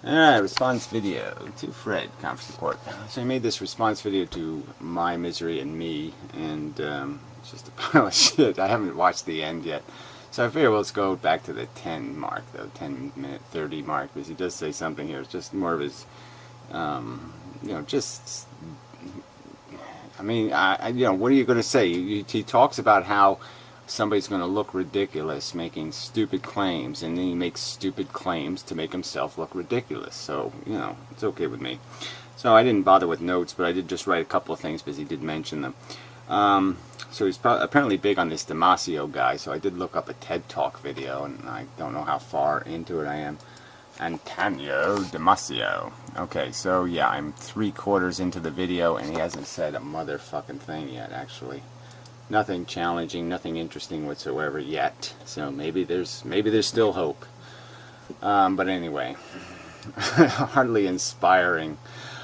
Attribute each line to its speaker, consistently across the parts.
Speaker 1: Alright, response video to Fred, conference report. So I made this response video to My Misery and Me, and it's just a pile of shit. I haven't watched the end yet. So I figure let's go back to the 10 mark, though, 10-minute 30 mark, because he does say something here. It's just more of his, just, I mean, what are you going to say? He talks about how somebody's going to look ridiculous making stupid claims, and then he makes stupid claims to make himself look ridiculous. So, it's okay with me. So I didn't bother with notes, but I did just write a couple of things because he did mention them. So he's apparently big on this Damasio guy, so I did look up a TED Talk video, and I don't know how far into it I am. Antonio Damasio. Okay, so yeah, I'm 3/4 into the video, and he hasn't said a motherfucking thing yet, actually. Nothing challenging, nothing interesting whatsoever yet. So maybe there's still hope. But anyway, hardly inspiring.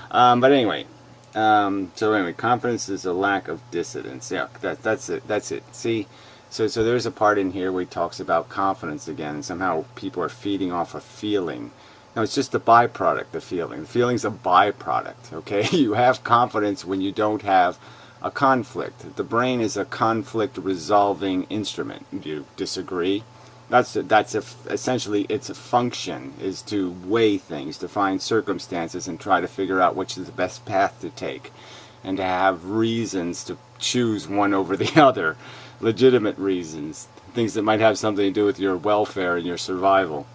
Speaker 1: But anyway, confidence is a lack of dissidence. Yeah, that's it. See, so there's a part in here where he talks about confidence again, and somehow people are feeding off a feeling. No, it's just a byproduct of feeling. The feeling's a byproduct. Okay, you have confidence when you don't have a conflict. The brain is a conflict resolving instrument. Do you disagree? Essentially its function is to weigh things, to find circumstances and try to figure out which is the best path to take, and to have reasons to choose one over the other, legitimate reasons, things that might have something to do with your welfare and your survival.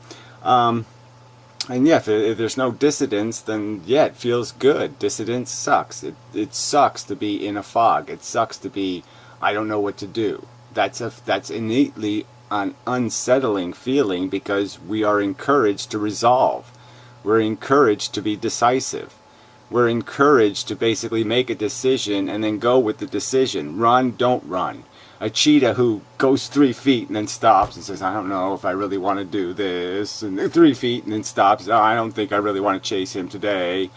Speaker 1: And yeah, if there's no dissidence, then yeah, it feels good. Dissidence sucks. It sucks to be in a fog. It sucks to be, I don't know what to do. That's innately an unsettling feeling, because we are encouraged to resolve. We're encouraged to be decisive. We're encouraged to basically make a decision and then go with the decision. Run, don't run. A cheetah who goes 3 feet and then stops and says, I don't know if I really want to do this, and 3 feet and then stops, oh, I don't think I really want to chase him today.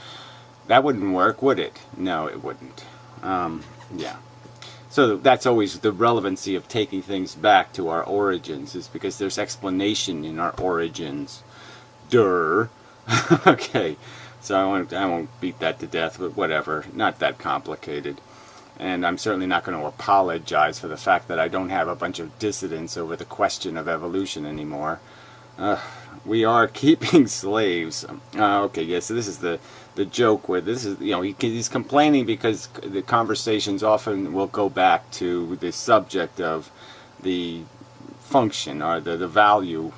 Speaker 1: That wouldn't work, would it? No, it wouldn't. Yeah. So that's always the relevancy of taking things back to our origins, is because there's explanation in our origins. Durr. Okay, so I won't beat that to death, but whatever. Not that complicated. And I'm certainly not going to apologize for the fact that I don't have a bunch of dissidents over the question of evolution anymore. We are keeping slaves. Okay, yeah, so this is the joke where this is, he's complaining because the conversations often will go back to the subject of the function, or the value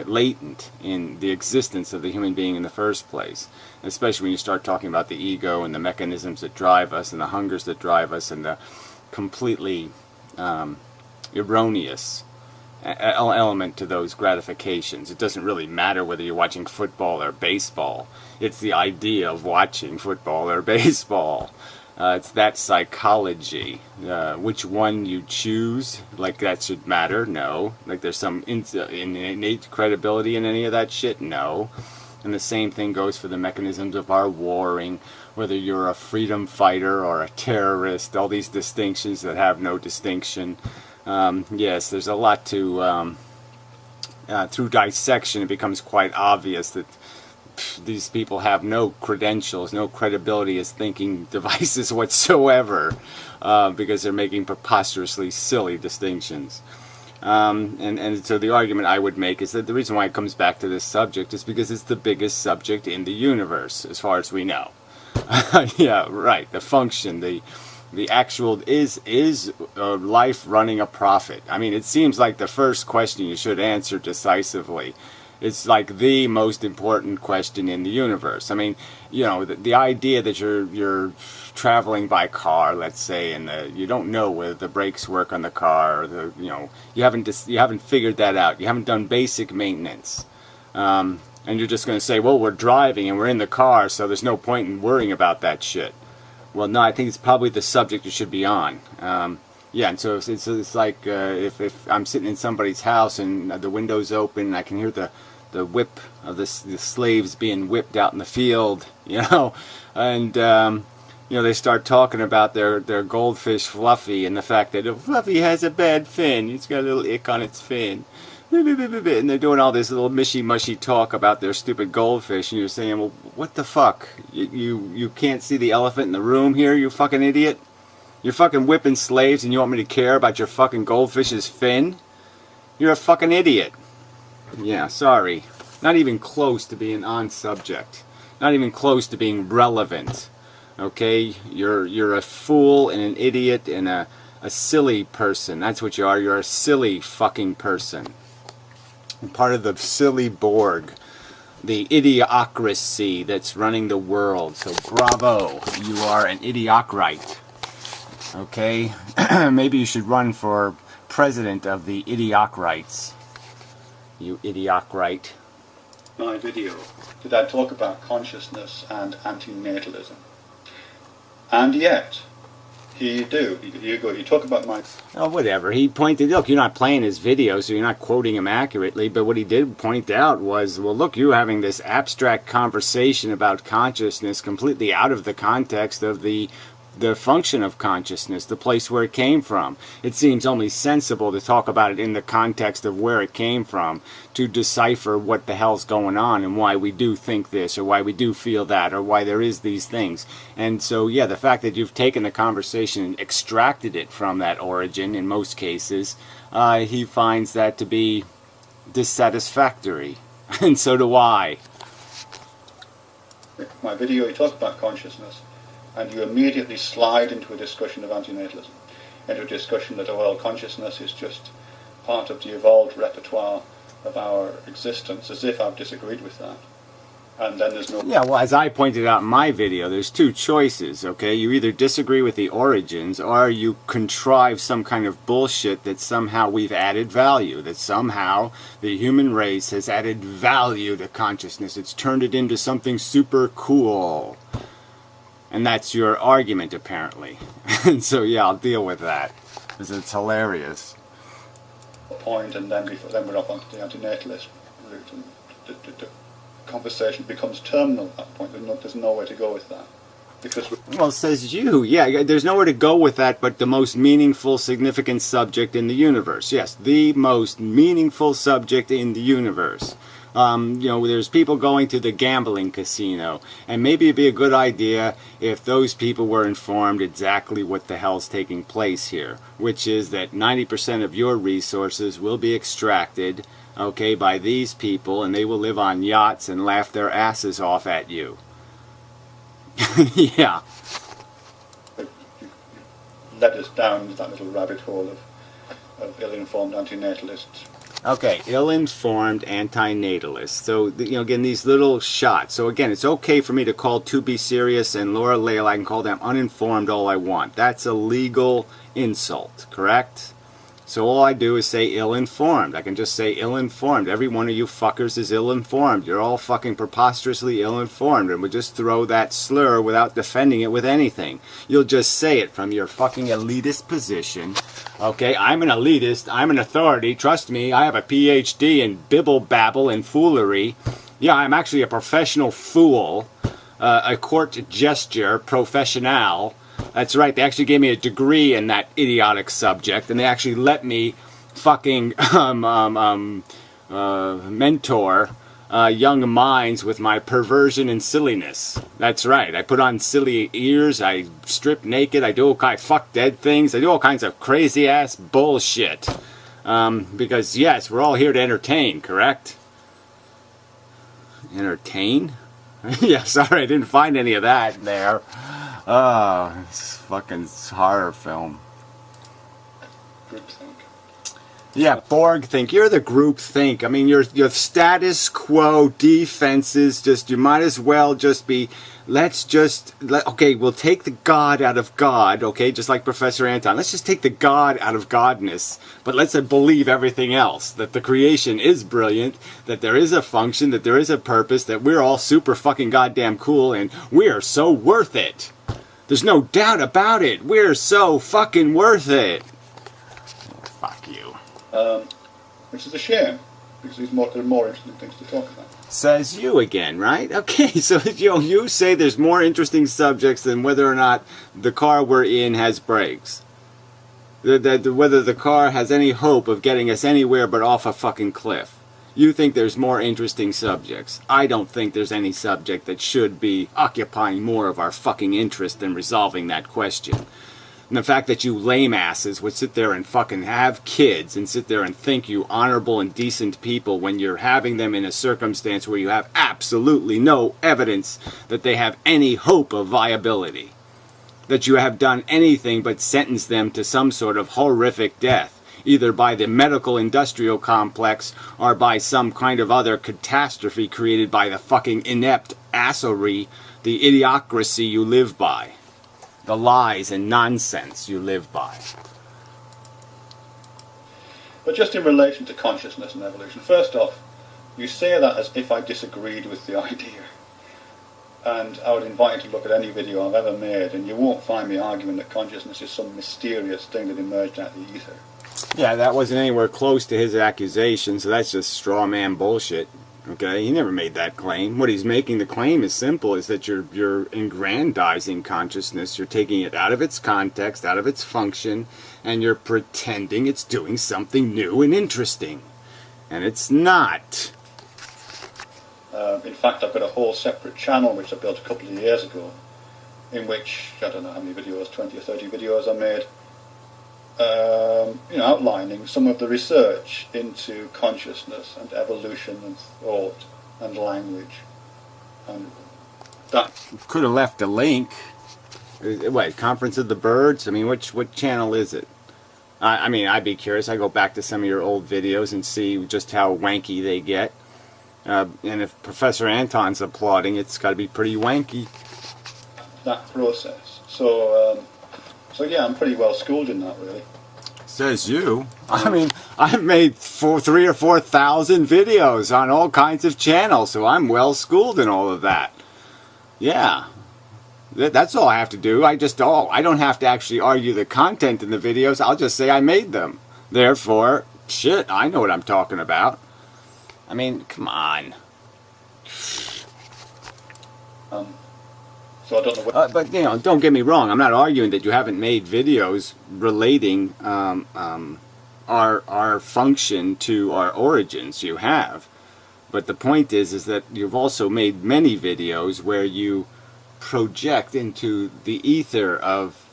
Speaker 1: latent in the existence of the human being in the first place, especially when you start talking about the ego and the mechanisms that drive us and the hungers that drive us and the completely erroneous element to those gratifications. It doesn't really matter whether you're watching football or baseball. It's the idea of watching football or baseball. It's that psychology. Which one you choose, like that should matter? No. Like there's some innate credibility in any of that shit? No. And the same thing goes for the mechanisms of our warring, whether you're a freedom fighter or a terrorist, all these distinctions that have no distinction. Yes, there's a lot to, through dissection it becomes quite obvious that these people have no credentials, no credibility as thinking devices whatsoever, because they're making preposterously silly distinctions. And so the argument I would make is that the reason why it comes back to this subject is because it's the biggest subject in the universe, as far as we know. Yeah, right. The function, the actual, is life running a profit? I mean, it seems like the first question you should answer decisively. It's like the most important question in the universe. I mean, the idea that you're traveling by car, let's say, and you don't know whether the brakes work on the car, or you haven't figured that out. You haven't done basic maintenance, and you're just going to say, well, we're driving and we're in the car, so there's no point in worrying about that shit. Well, no, I think it's probably the subject you should be on. Yeah, and so it's like if I'm sitting in somebody's house and the window's open, and I can hear the whip of the slaves being whipped out in the field, and they start talking about their goldfish Fluffy, and the fact that Fluffy has a bad fin. It's got a little ick on its fin. and they're doing all this little mishy-mushy talk about their stupid goldfish, and you're saying, well, what the fuck? You can't see the elephant in the room here, you fucking idiot? You're fucking whipping slaves and you want me to care about your fucking goldfish's fin? You're a fucking idiot. Yeah, sorry. Not even close to being on subject. Not even close to being relevant. Okay? You're a fool and an idiot and a silly person. That's what you are. You're a silly fucking person. And part of the silly Borg. The idiocracy that's running the world. So bravo. You are an idiocrate. Okay? Maybe you should run for president of the idiocrates. You idiocrate.
Speaker 2: My video, did I talk about consciousness and antinatalism? And yet, here you do. You talk about my...
Speaker 1: Oh, whatever. He pointed, look, you're not playing his video, so you're not quoting him accurately, but what he did point out was, well, look, you're having this abstract conversation about consciousness completely out of the context of the function of consciousness, the place where it came from. It seems only sensible to talk about it in the context of where it came from, to decipher what the hell's going on and why we do think this, or why we do feel that, or why there is these things. And so, yeah, the fact that you've taken the conversation and extracted it from that origin, in most cases, he finds that to be dissatisfactory. And so do I.
Speaker 2: My video, you talk about consciousness, and you immediately slide into a discussion of antinatalism, into a discussion that, well, consciousness is just part of the evolved repertoire of our existence, as if I've disagreed with that. And then there's no...
Speaker 1: Yeah, well, as I pointed out in my video, there's two choices, okay? You either disagree with the origins, or you contrive some kind of bullshit that somehow we've added value, that somehow the human race has added value to consciousness. It's turned it into something super cool. And that's your argument, apparently. And so, yeah, I'll deal with that, because it's hilarious.
Speaker 2: Point, and then we're off onto the antinatalist route, and the conversation becomes terminal at that point. There's nowhere to go with that. Because
Speaker 1: well, says you. Yeah, there's nowhere to go with that but the most meaningful, significant subject in the universe. Yes, the most meaningful subject in the universe. You know, there's people going to the gambling casino, and maybe it'd be a good idea if those people were informed exactly what the hell's taking place here, which is that 90% of your resources will be extracted, okay, by these people, and they will live on yachts and laugh their asses off at you. Yeah.
Speaker 2: led us down that little rabbit hole of ill-informed antinatalists.
Speaker 1: Okay, ill-informed anti-natalists. So, you know, again, these little shots. So, again, it's okay for me to call To Be Serious and Laura Layla, I can call them uninformed all I want. That's a legal insult, correct? So all I do is say ill-informed. I can just say ill-informed. Every one of you fuckers is ill-informed. You're all fucking preposterously ill-informed, and we just throw that slur without defending it with anything. You'll just say it from your fucking elitist position. Okay, I'm an elitist. I'm an authority. Trust me, I have a PhD in bibble-babble and foolery. Yeah, I'm actually a professional fool. A court gesture professional. That's right, they actually gave me a degree in that idiotic subject, and they actually let me fucking mentor young minds with my perversion and silliness. That's right, I put on silly ears, I strip naked, I do all kinds of fuck dead things, I do all kinds of crazy ass bullshit. Because yes, we're all here to entertain, correct? Entertain? Yeah, sorry, I didn't find any of that there. Oh, it's fucking horror film.
Speaker 2: Groupthink.
Speaker 1: Yeah, Borg think. You're the group think. I mean, your status quo defenses, just, you might as well just be, okay, we'll take the God out of God, okay, just like Professor Anton. Let's just take the God out of godness, but let's believe everything else, that the creation is brilliant, that there is a function, that there is a purpose, that we're all super fucking goddamn cool, and we are so worth it. There's no doubt about it. We're so fucking worth it. Fuck you.
Speaker 2: Which is a shame, because there are more interesting things to talk about.
Speaker 1: Says you again, right? Okay, so you say there's more interesting subjects than whether or not the car we're in has brakes. whether the car has any hope of getting us anywhere but off a fucking cliff. You think there's more interesting subjects. I don't think there's any subject that should be occupying more of our fucking interest than resolving that question. And the fact that you lame asses would sit there and fucking have kids and sit there and think you honorable and decent people when you're having them in a circumstance where you have absolutely no evidence that they have any hope of viability. That you have done anything but sentence them to some sort of horrific death, either by the medical industrial complex or by some kind of other catastrophe created by the fucking inept assery, the idiocracy you live by. The lies and nonsense you live by.
Speaker 2: But just in relation to consciousness and evolution, first off, you say that as if I disagreed with the idea. And I would invite you to look at any video I've ever made, and you won't find me arguing that consciousness is some mysterious thing that emerged out of the ether.
Speaker 1: Yeah, that wasn't anywhere close to his accusation, so that's just straw man bullshit. Okay, he never made that claim. What he's making the claim is simple, is that you're aggrandizing consciousness, you're taking it out of its context, out of its function, and you're pretending it's doing something new and interesting. And it's not.
Speaker 2: In fact, I've got a whole separate channel which I built a couple of years ago, in which, I don't know how many videos, 20 or 30 videos I made, outlining some of the research into consciousness and evolution and thought and language. And that
Speaker 1: could have left a link. What, Conference of the Birds? I mean, what channel is it? I mean, I'd be curious. I go back to some of your old videos and see just how wanky they get. And if Professor Anton's applauding, it's got to be pretty wanky.
Speaker 2: That process. So yeah, I'm pretty well schooled in that, really.
Speaker 1: Says you. I mean, I've made 3,000 or 4,000 videos on all kinds of channels, so I'm well schooled in all of that. Yeah. That's all I have to do. I don't have to actually argue the content in the videos. I'll just say I made them. Therefore, shit, I know what I'm talking about. I mean, come on.
Speaker 2: So I don't know what...
Speaker 1: But, you know, don't get me wrong. I'm not arguing that you haven't made videos relating our function to our origins. You have. But the point is that you've also made many videos where you project into the ether of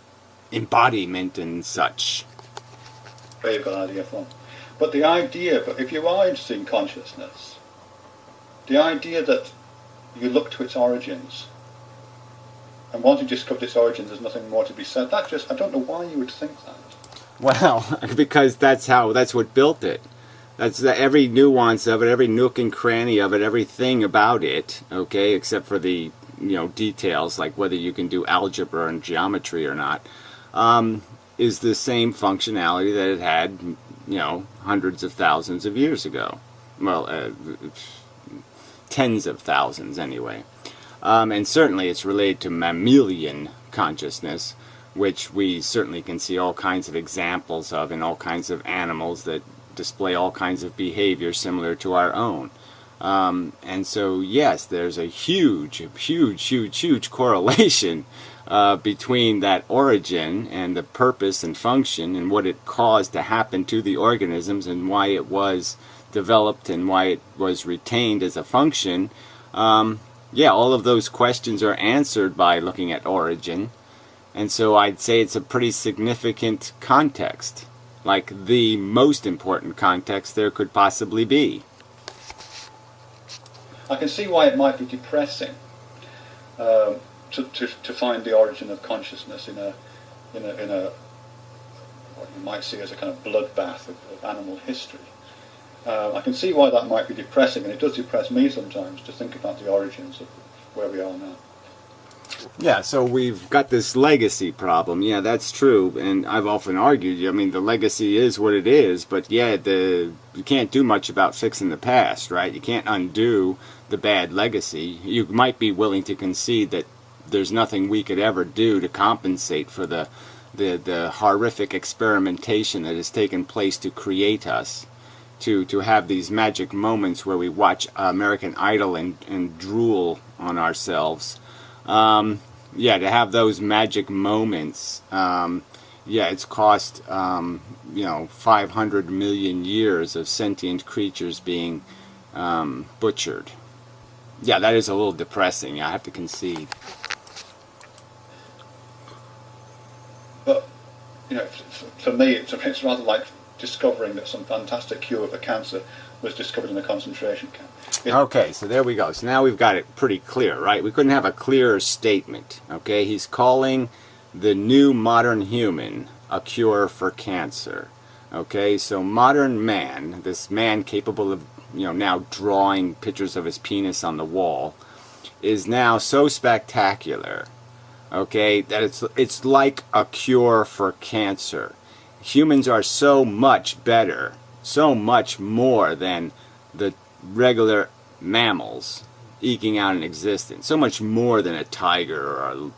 Speaker 1: embodiment and such.
Speaker 2: Where you've got an idea from. But the idea, if you are interested in consciousness, the idea that you look to its origins, and once you discover its origins, there's nothing more to be said. That just, I don't know why you would think that.
Speaker 1: Well, because that's what built it. That's every nuance of it, every nook and cranny of it, everything about it, okay, except for the, details, like whether you can do algebra and geometry or not, is the same functionality that it had, hundreds of thousands of years ago. Well, tens of thousands anyway. And certainly it's related to mammalian consciousness, which we certainly can see all kinds of examples of in all kinds of animals that display all kinds of behavior similar to our own. And so, yes, there's a huge correlation between that origin and the purpose and function and what it caused to happen to the organisms and why it was developed and why it was retained as a function. Yeah, all of those questions are answered by looking at origin. And so I'd say it's a pretty significant context, like the most important context there could possibly be.
Speaker 2: I can see why it might be depressing to find the origin of consciousness in a what you might see as a kind of bloodbath of animal history. I can see why that might be depressing, and it does depress me sometimes to think about the origins of where we are now. Yeah,
Speaker 1: so we've got this legacy problem. Yeah, that's true, and I've often argued, I mean, the legacy is what it is, but yeah, you can't do much about fixing the past, right? You can't undo the bad legacy. You might be willing to concede that there's nothing we could ever do to compensate for the horrific experimentation that has taken place to create us. To have these magic moments where we watch American Idol and drool on ourselves. Yeah, to have those magic moments yeah, it's cost, 500 million years of sentient creatures being butchered. Yeah, that is a little depressing, I have to concede.
Speaker 2: But, for me, it's rather like discovering that some fantastic cure for cancer was discovered in a concentration camp.
Speaker 1: Okay, so there we go. So now we've got it pretty clear, right? We couldn't have a clearer statement, okay? He's calling the new modern human a cure for cancer, okay? So modern man, this man capable of, now drawing pictures of his penis on the wall, is now so spectacular, okay, that it's like a cure for cancer. Humans are so much better, so much more than the regular mammals eking out an existence, so much more than a tiger or a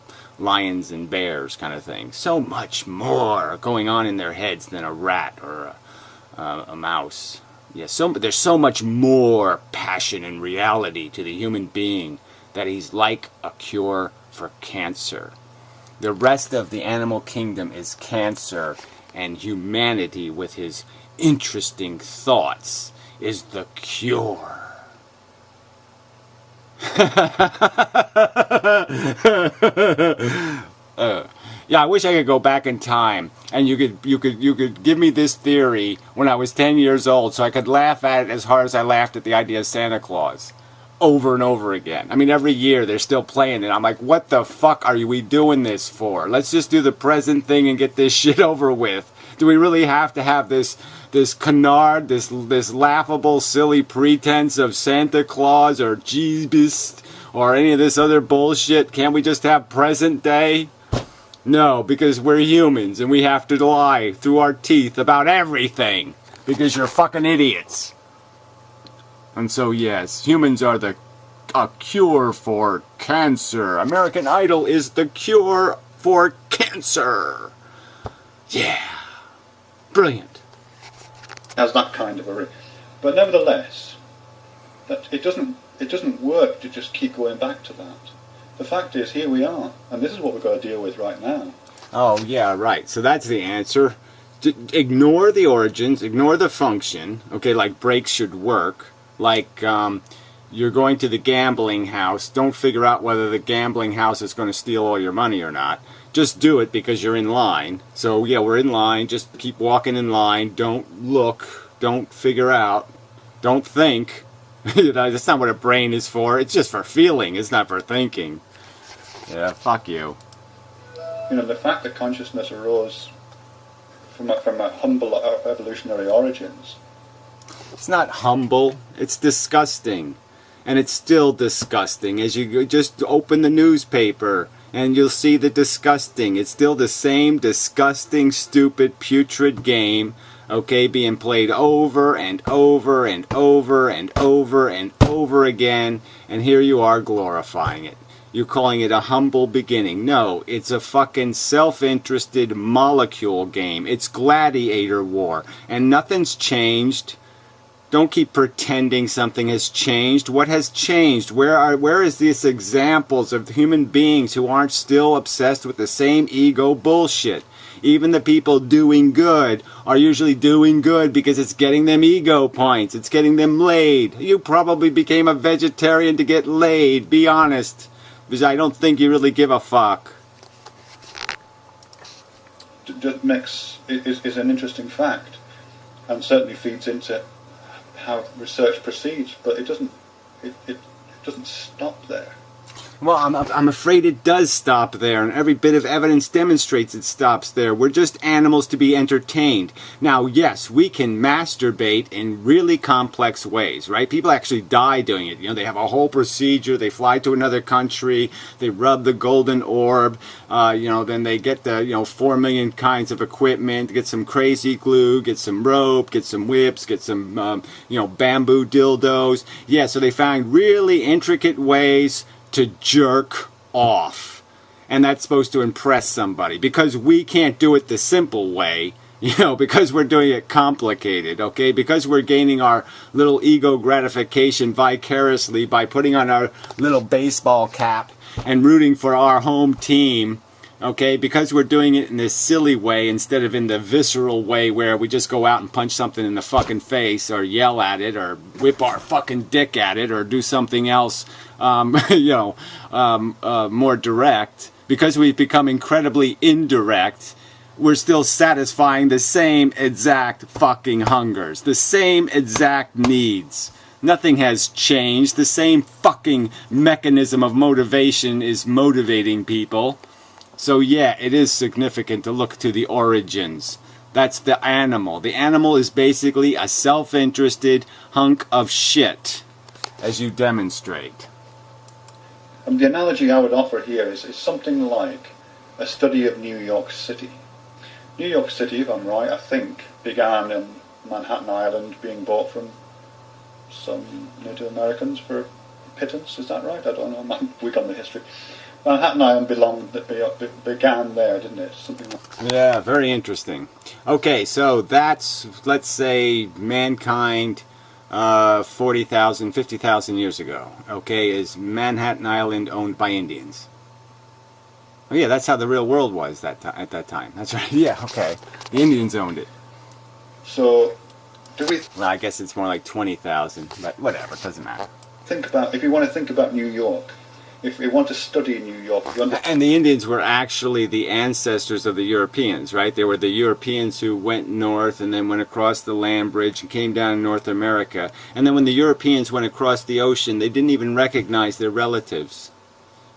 Speaker 1: lions and bears kind of thing, so much more going on in their heads than a rat or a mouse. Yeah, there's so much more passion and reality to the human being that he's like a cure for cancer. The rest of the animal kingdom is cancer, and humanity with his interesting thoughts is the cure. Yeah, I wish I could go back in time and you could give me this theory when I was 10 years old so I could laugh at it as hard as I laughed at the idea of Santa Claus over and over again. I mean, every year they're still playing it. I'm like, what the fuck are we doing this for? Let's just do the present thing and get this shit over with. Do we really have to have this canard, this laughable, silly pretense of Santa Claus or Jeebus or any of this other bullshit? Can't we just have present day? No, because we're humans and we have to lie through our teeth about everything because you're fucking idiots. And so yes, humans are a cure for cancer. American Idol is the cure for cancer. Yeah. Brilliant.
Speaker 2: Has that kind of a but nevertheless, that it doesn't work to just keep going back to that. The fact is, here we are, and this is what we've got to deal with right now.
Speaker 1: Oh yeah, right. So that's the answer. Ignore the origins, ignore the function. Okay, like brakes should work. Like you're going to the gambling house. Don't figure out whether the gambling house is going to steal all your money or not. Just do it because you're in line. So yeah, we're in line. Just keep walking in line. Don't look. Don't figure out. Don't think. That's not what a brain is for. It's just for feeling. It's not for thinking. Yeah, fuck you.
Speaker 2: The fact that consciousness arose from a humble evolutionary origins.
Speaker 1: It's not humble. It's disgusting. And it's still disgusting. As you just open the newspaper and you'll see the disgusting. It's still the same disgusting, stupid, putrid game, okay, being played over and over and over and over and over again, and here you are glorifying it. You're calling it a humble beginning. No, it's a fucking self-interested molecule game. It's gladiator war, and nothing's changed. Don't keep pretending something has changed. What has changed? Where is these examples of human beings who aren't still obsessed with the same ego bullshit? Even the people doing good are usually doing good because it's getting them ego points. It's getting them laid. You probably became a vegetarian to get laid. Be honest. Because I don't think you really give a fuck.
Speaker 2: Is an interesting fact, and certainly feeds into how research proceeds, but it doesn't stop there.
Speaker 1: Well, I'm afraid it does stop there, and every bit of evidence demonstrates it stops there. We're just animals to be entertained. Now, yes, we can masturbate in really complex ways, right? People actually die doing it. They have a whole procedure. They fly to another country. They rub the golden orb. Then they get the 4 million kinds of equipment, get some crazy glue, get some rope, get some whips, get some bamboo dildos. Yeah, so they find really intricate ways to jerk off, and that's supposed to impress somebody because we can't do it the simple way, because we're doing it complicated, okay, because we're gaining our little ego gratification vicariously by putting on our little baseball cap and rooting for our home team, Okay, because we're doing it in this silly way instead of in the visceral way where we just go out and punch something in the fucking face or yell at it or whip our fucking dick at it or do something else, more direct. Because we've become incredibly indirect, we're still satisfying the same exact fucking hungers, the same exact needs. Nothing has changed. The same fucking mechanism of motivation is motivating people. So yeah, it is significant to look to the origins. That's the animal. The animal is basically a self-interested hunk of shit, as you demonstrate.
Speaker 2: The analogy I would offer here is something like a study of New York City. New York City, if I'm right, I think, began in Manhattan Island, being bought from some Native Americans for pittance. Is that right? I don't know. I'm weak on the history. Manhattan Island began there, didn't it? Something like
Speaker 1: Yeah, very interesting. Okay, so that's, let's say, mankind 40,000, 50,000 years ago. Okay, is Manhattan Island owned by Indians? Oh yeah, that's how the real world was at that time. That's right. Yeah, okay. The Indians owned it.
Speaker 2: So, do we
Speaker 1: Well, I guess it's more like 20,000, but whatever, it doesn't matter.
Speaker 2: think about, if you want to think about New York, if you want to study New York,
Speaker 1: and the Indians were actually the ancestors of the Europeans, right? They were the Europeans who went north and then went across the land bridge and came down to North America. And then when the Europeans went across the ocean, they didn't even recognize their relatives.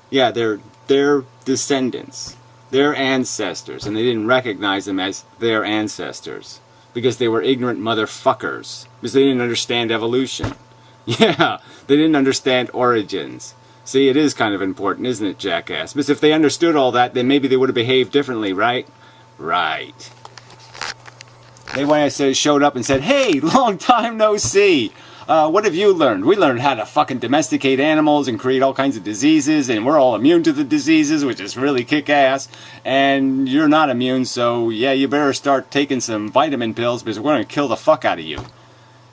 Speaker 1: Yeah, their descendants, their ancestors, and they didn't recognize them as their ancestors because they were ignorant motherfuckers, because they didn't understand evolution. Yeah, they didn't understand origins. See, it is kind of important, isn't it, jackass? Because if they understood all that, then maybe they would have behaved differently, right? Right. They went and showed up and said, hey, long time no see. What have you learned? We learned how to fucking domesticate animals and create all kinds of diseases, and we're all immune to the diseases, which is really kick-ass. And you're not immune, so yeah, you better start taking some vitamin pills because we're going to kill the fuck out of you.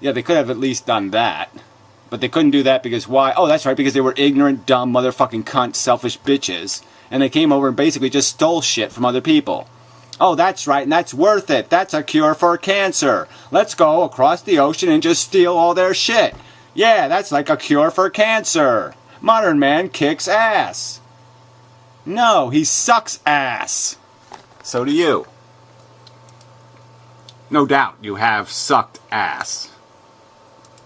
Speaker 1: Yeah, they could have at least done that. But they couldn't do that because why? Oh, that's right, because they were ignorant, dumb, motherfucking cunt, selfish bitches. And they came over and basically just stole shit from other people. Oh, that's right, and that's worth it. That's a cure for cancer. Let's go across the ocean and just steal all their shit. Yeah, that's like a cure for cancer. Modern man kicks ass. No, he sucks ass. So do you. No doubt you have sucked ass.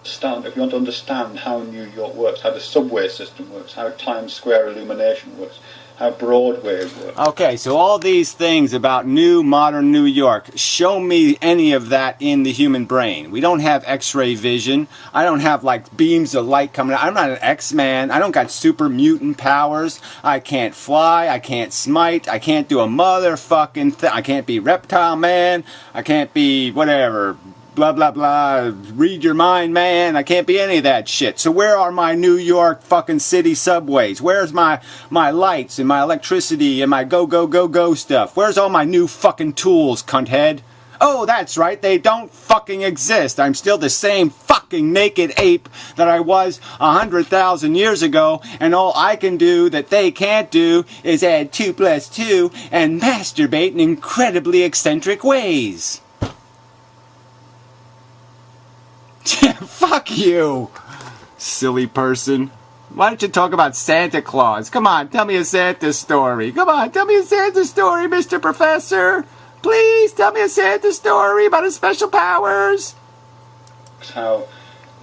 Speaker 2: if you want to understand how New York works, how the subway system works, how Times Square illumination works, how Broadway works.
Speaker 1: Okay, so all these things about new, modern New York, show me any of that in the human brain. We don't have X-ray vision. I don't have, like, beams of light coming out. I'm not an X-Man. I don't got super mutant powers. I can't fly. I can't smite. I can't do a motherfucking thing. I can't be Reptile Man. I can't be whatever. Blah, blah, blah, read your mind, man. I can't be any of that shit. So where are my New York fucking city subways? Where's my lights and my electricity and my go stuff? Where's all my new fucking tools, cunthead? Oh, that's right, they don't fucking exist. I'm still the same fucking naked ape that I was 100,000 years ago, and all I can do that they can't do is add 2 + 2 and masturbate in incredibly eccentric ways. Fuck you, silly person. Why don't you talk about Santa Claus? Come on, tell me a Santa story. Come on, tell me a Santa story, Mr. Professor. Please tell me a Santa story about his special powers.
Speaker 2: How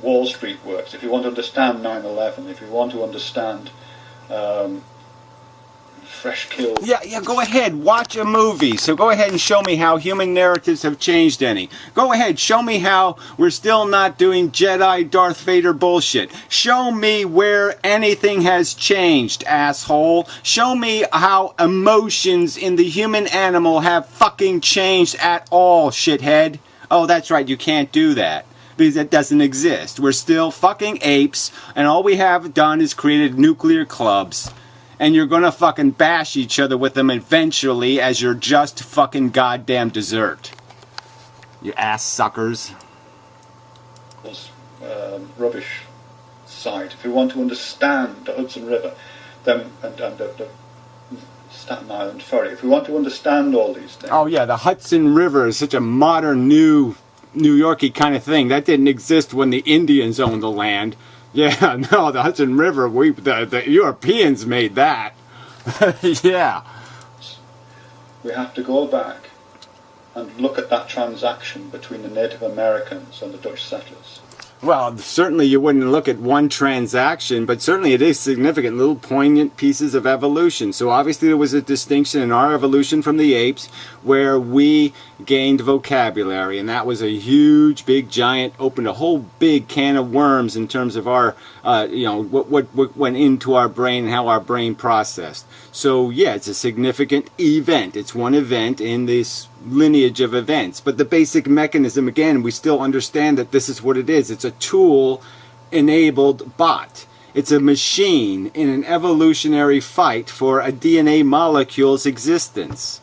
Speaker 2: Wall Street works. If you want to understand 9/11, if you want to understand fresh kills.
Speaker 1: Yeah, go ahead, watch a movie. So go ahead and show me how human narratives have changed any. Go ahead, show me how we're still not doing Jedi Darth Vader bullshit. Show me where anything has changed, asshole. Show me how emotions in the human animal have fucking changed at all, shithead. Oh, that's right, you can't do that. Because it doesn't exist. We're still fucking apes, and all we have done is created nuclear clubs. And you're gonna fucking bash each other with them eventually as your just fucking goddamn dessert. You ass suckers.
Speaker 2: Rubbish site. If you want to understand the Hudson River, then and Staten Island Ferry. If we want to understand all these things.
Speaker 1: Oh yeah, the Hudson River is such a modern, New Yorky kind of thing. That didn't exist when the Indians owned the land. Yeah, no, the Hudson River, the Europeans made that. Yeah.
Speaker 2: We have to go back and look at that transaction between the Native Americans and the Dutch settlers.
Speaker 1: Well, certainly you wouldn't look at one transaction, but certainly it is significant, little poignant pieces of evolution. So obviously there was a distinction in our evolution from the apes where we gained vocabulary, and that was a huge, big, giant, opened a whole big can of worms in terms of our, what went into our brain and how our brain processed. So yeah, it's a significant event. It's one event in this lineage of events. But the basic mechanism, again, we still understand that this is what it is. It's a tool-enabled bot. It's a machine in an evolutionary fight for a DNA molecule's existence.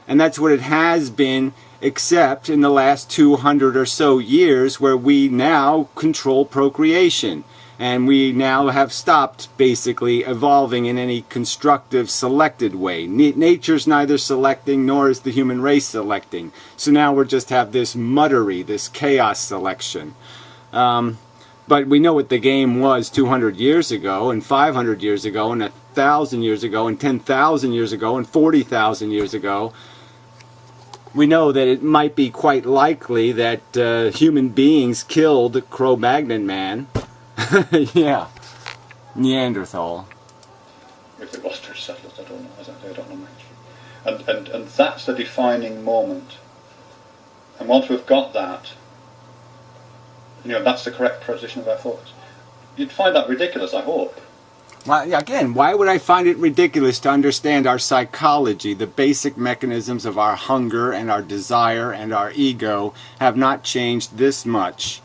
Speaker 1: And that's what it has been, except in the last 200 or so years, where we now control procreation. And we now have stopped basically evolving in any constructive selected way. Nature's neither selecting nor is the human race selecting. So now we just have this muttery, this chaos selection. But we know what the game was 200 years ago, and 500 years ago, and 1,000 years ago, and 10,000 years ago, and 40,000 years ago. We know that it might be quite likely that human beings killed Cro-Magnon man. Yeah, Neanderthal.
Speaker 2: If it was Dutch settlers, I don't know. I don't know much. And that's the defining moment. And once we've got that, that's the correct position of our thoughts. You'd find that ridiculous, I hope.
Speaker 1: Well, again, why would I find it ridiculous to understand our psychology? The basic mechanisms of our hunger and our desire and our ego have not changed this much.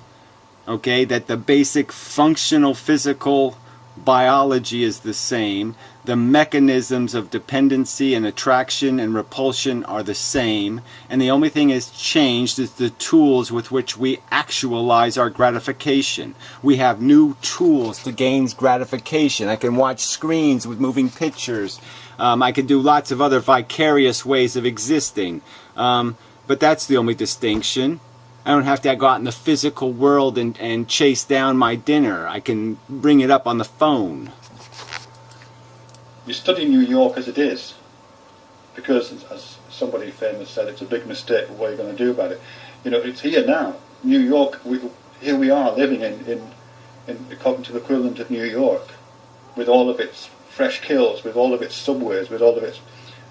Speaker 1: Okay, that the basic functional physical biology is the same. The mechanisms of dependency and attraction and repulsion are the same. And the only thing that's changed is the tools with which we actualize our gratification. We have new tools to gain gratification. I can watch screens with moving pictures. I can do lots of other vicarious ways of existing. But that's the only distinction. I don't have to go out in the physical world and chase down my dinner. I can bring it up on the phone.
Speaker 2: You study New York as it is, because, as somebody famous said, it's a big mistake. What are you going to do about it? It's here now. New York, here we are living in according to the equivalent of New York, with all of its fresh kills, with all of its subways, with all of its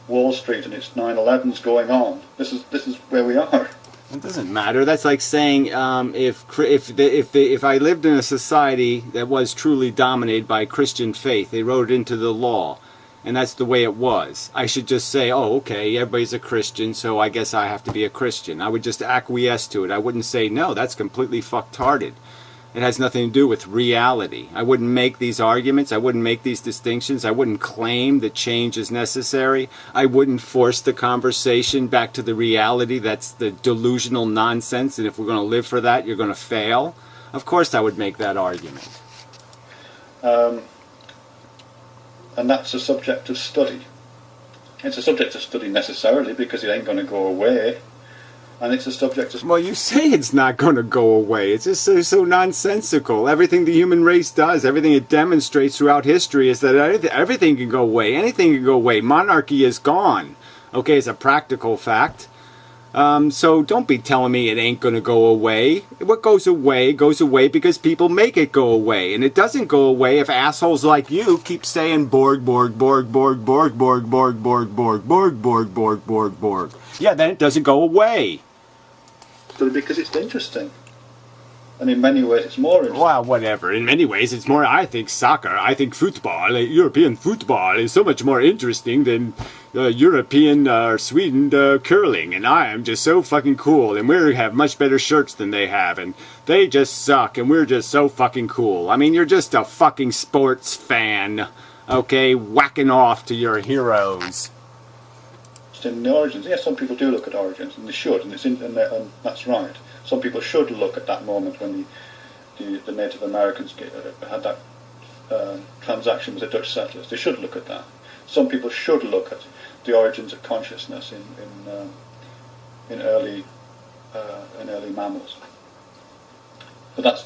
Speaker 2: Wall Street and its 9/11s going on. This is where we are.
Speaker 1: It doesn't matter. That's like saying if I lived in a society that was truly dominated by Christian faith, they wrote it into the law, and that's the way it was. I should just say, oh, okay, everybody's a Christian, so I guess I have to be a Christian. I would just acquiesce to it. I wouldn't say, no, that's completely fucktarded. It has nothing to do with reality. I wouldn't make these arguments. I wouldn't make these distinctions. I wouldn't claim that change is necessary. I wouldn't force the conversation back to the reality. That's the delusional nonsense. And if we're going to live for that, you're going to fail. Of course I would make that argument.
Speaker 2: And that's a subject of study. It's a subject of study necessarily because it ain't going to go away. And it's a subject of...
Speaker 1: Well, you say it's not going to go away. It's just so nonsensical. Everything the human race does, everything it demonstrates throughout history is that everything can go away. Anything can go away. Monarchy is gone. Okay, it's a practical fact. So don't be telling me it ain't going to go away. What goes away because people make it go away. And it doesn't go away if assholes like you keep saying Borg, Borg, Borg, Borg, Borg, Borg, Borg, Borg, Borg, Borg, Borg, Borg, Borg, Borg. Yeah, then it doesn't go away.
Speaker 2: Because it's interesting. And in many ways it's more interesting.
Speaker 1: Well, whatever. In many ways it's more, I think soccer, I think football, European football is so much more interesting than European or Sweden curling. And I am just so fucking cool. And we have much better shirts than they have. And they just suck. And we're just so fucking cool. I mean, you're just a fucking sports fan. Okay, whacking off to your heroes.
Speaker 2: In the origins, yes, some people do look at origins, and they should, and that's right. Some people should look at that moment when the Native Americans had that transaction with the Dutch settlers. They should look at that. some people should look at the origins of consciousness in early mammals. But that's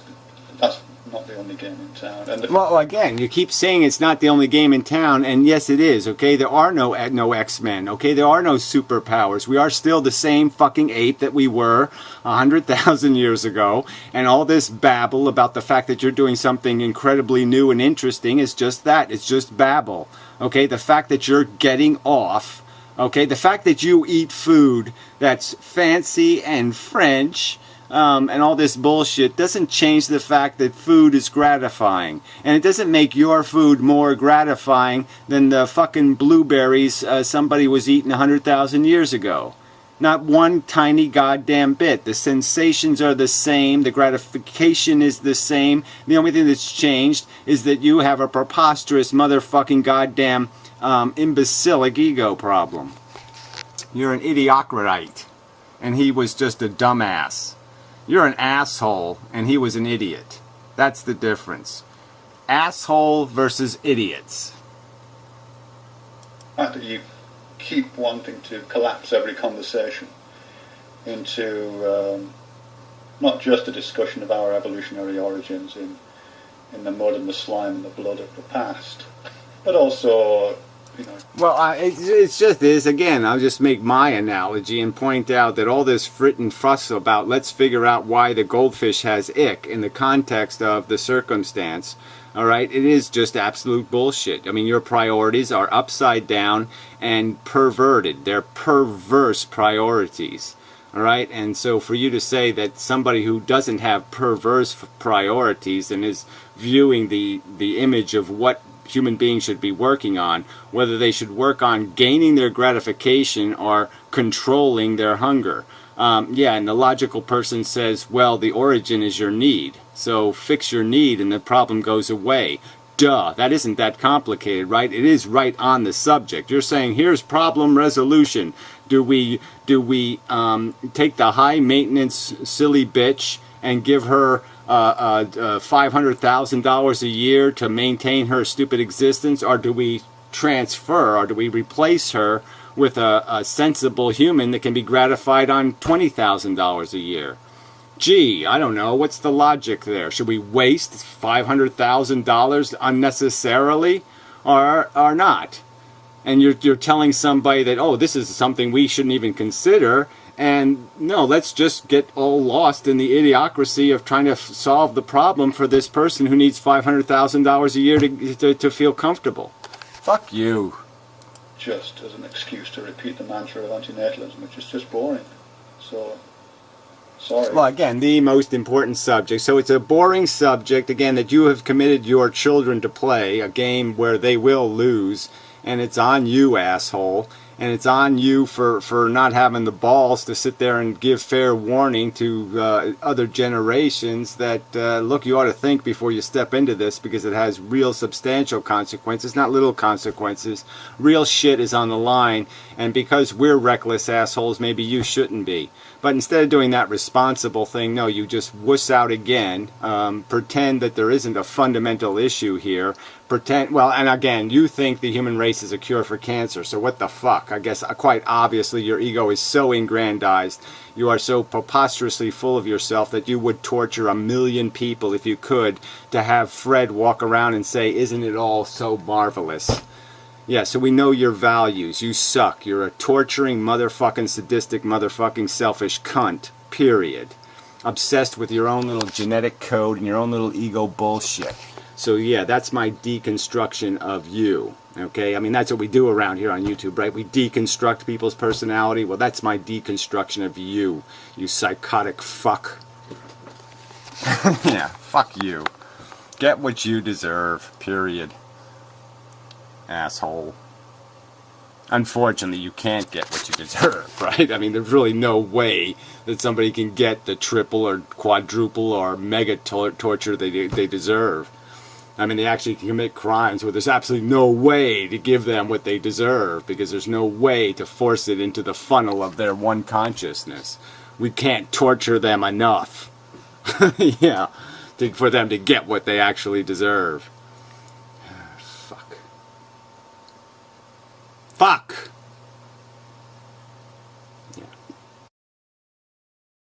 Speaker 2: not the only game in town. And
Speaker 1: well, again, you keep saying it's not the only game in town, and yes, it is. Okay, there are no X-Men. Okay, there are no superpowers. We are still the same fucking ape that we were 100,000 years ago. And all this babble about the fact that you're doing something incredibly new and interesting is just that. It's just babble. Okay, the fact that you're getting off. Okay, the fact that you eat food that's fancy and French. And all this bullshit doesn't change the fact that food is gratifying. And it doesn't make your food more gratifying than the fucking blueberries somebody was eating 100,000 years ago. Not one tiny goddamn bit. The sensations are the same. The gratification is the same. The only thing that's changed is that you have a preposterous motherfucking goddamn imbecilic ego problem. You're an idiocratite. And he was just a dumbass. You're an asshole, and he was an idiot. That's the difference. Asshole versus idiots.
Speaker 2: The fact that you keep wanting to collapse every conversation into not just a discussion of our evolutionary origins in the mud and the slime and the blood of the past, but also, you know...
Speaker 1: Well, it's just this, again, I'll just make my analogy and point out that all this frit and fuss about let's figure out why the goldfish has ick in the context of the circumstance, all right, it is just absolute bullshit. I mean, your priorities are upside down and perverted. They're perverse priorities, all right? And so for you to say that somebody who doesn't have perverse priorities and is viewing the image of what human beings should be working on, whether they should work on gaining their gratification or controlling their hunger. Yeah, and the logical person says, well, the origin is your need. So fix your need and the problem goes away. Duh, that isn't that complicated, right? It is right on the subject. You're saying, here's problem resolution. Do we take the high maintenance silly bitch and give her $500,000 a year to maintain her stupid existence, or do we transfer, or do we replace her with a sensible human that can be gratified on $20,000 a year? Gee, I don't know. What's the logic there? Should we waste $500,000 unnecessarily, or not? And you're telling somebody that, oh, this is something we shouldn't even consider. And no, let's just get all lost in the idiocracy of trying to solve the problem for this person who needs $500,000 a year to feel comfortable. Fuck you.
Speaker 2: Just as an excuse to repeat the mantra of antinatalism, which is just boring. So, sorry.
Speaker 1: Well, again, the most important subject. So it's a boring subject, again, that you have committed your children to play, a game where they will lose, and it's on you, asshole. And it's on you for not having the balls to sit there and give fair warning to other generations that, look, you ought to think before you step into this, because it has real substantial consequences, not little consequences. Real shit is on the line, and because we're reckless assholes, maybe you shouldn't be. But instead of doing that responsible thing, no, you just wuss out again, pretend that there isn't a fundamental issue here, pretend, well, and again, you think the human race is a cure for cancer, so what the fuck? I guess quite obviously your ego is so aggrandized, you are so preposterously full of yourself that you would torture 1 million people if you could to have Fred walk around and say, isn't it all so marvelous? Yeah, so we know your values. You suck. You're a torturing, motherfucking, sadistic, motherfucking, selfish cunt. Period. Obsessed with your own little genetic code and your own little ego bullshit. So yeah, that's my deconstruction of you. Okay? I mean, that's what we do around here on YouTube, right? We deconstruct people's personality. Well, that's my deconstruction of you. You psychotic fuck. Yeah, fuck you. Get what you deserve. Period. Asshole. Unfortunately, you can't get what you deserve, right? I mean, there's really no way that somebody can get the triple or quadruple or mega torture they deserve. I mean, they actually commit crimes where there's absolutely no way to give them what they deserve, because there's no way to force it into the funnel of their one consciousness. We can't torture them enough. Yeah, for them to get what they actually deserve.